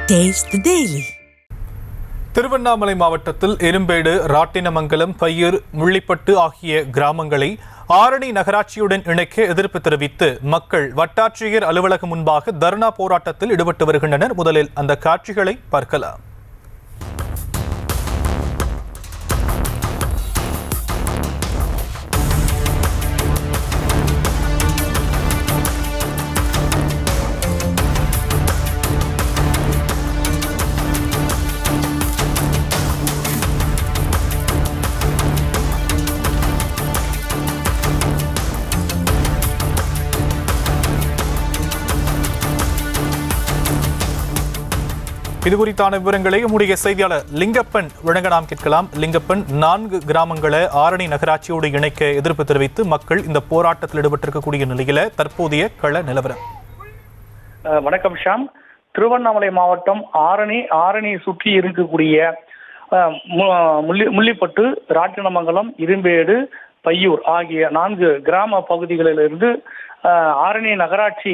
Taste the Daily. Tiruvannamalai மாவட்டத்தில் எரும்பேடு, ராட்டினமங்கலம், பையூர், முள்ளிப்பட்டு ஆகிய கிராமங்களை ஆரணி நகராட்சியுடன் இணைக்க எதிர்ப்பு தெரிவித்து மக்கள் வட்டாட்சியர் அலுவலகம் முன்பாக தர்ணா போராட்டத்தில் ஈடுபட்டு வருகின்றனர். முதலில் அந்த காட்சிகளை பார்க்கலாம். இது குறித்தான விவரங்களை நம்முடைய செய்தியாளர் லிங்கப்பன் வழங்க நாம் கேட்கலாம். லிங்கப்பன், 4 கிராமங்களை ஆரணி நகராட்சியோடு இணைக்க எதிர்ப்பு தெரிவித்து மக்கள் இந்த போராட்டத்தில் ஈடுபட்டிருக்கக்கூடிய நிலையில தற்போதைய கள நிலவரம். வணக்கம் ஷாம். திருவண்ணாமலை மாவட்டம் ஆரணி சுற்றி இருக்கக்கூடிய முள்ளிப்பட்டு, ராட்டினமங்கலம், இரும்பேடு, பையூர் ஆகிய 4 கிராம பகுதிகளிலிருந்து ஆரணி நகராட்சி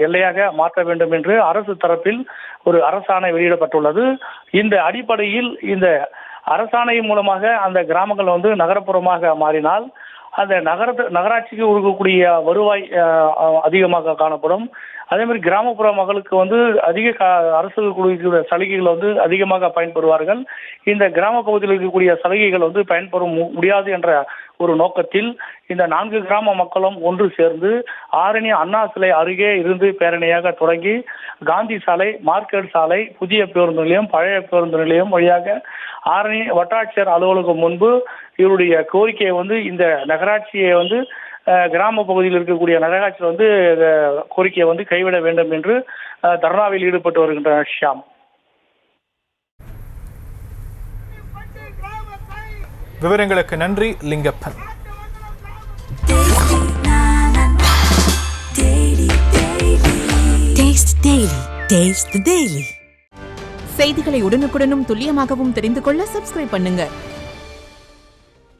எல்லையாக மாற்ற வேண்டும் என்று அரசு தரப்பில் ஒரு அரசாணை வெளியிடப்பட்டுள்ளது. இந்த அடிப்படையில் இந்த அரசாணை மூலமாக அந்த கிராமங்கள் நகரப்புறமாக மாறினால் அந்த நகராட்சிக்கு இருக்கக்கூடிய வருவாய் அதிகமாக காணப்படும். அதே மாதிரி கிராமப்புற மக்களுக்கு அதிக அரசு கொடுக்கிற சலுகைகள் அதிகமாக பயன்பெறுவார்கள். இந்த கிராம பகுதியில் இருக்கக்கூடிய சலுகைகள் பயன்பெற முடியாது என்ற ஒரு நோக்கத்தில் இந்த 4 கிராம மக்களும் ஒன்று சேர்ந்து ஆரணி அண்ணா சிலை அருகே இருந்து பேரணியாக தொடங்கி காந்தி சாலை, மார்க்கெட் சாலை, புதிய பேருந்து நிலையம், பழைய பேருந்து நிலையம் வழியாக ஆரணி வட்டாட்சியர் அலுவலகம் முன்பு இவருடைய கோரிக்கையை இந்த நகராட்சியை கிராம பகுதியில் இருக்கக்கூடிய நகராட்சி கோரிக்கையை கைவிட வேண்டும் என்று தர்ணாவில் ஈடுபட்டு வருகின்றனர். ஷியாம், விவரங்களுக்கு நன்றி லிங்கப்பன். Taste the Daily. செய்திகளை உடனுக்குடனும் துல்லியமாகவும் தெரிந்து கொள்ள சப்ஸ்கிரைப் பண்ணுங்க.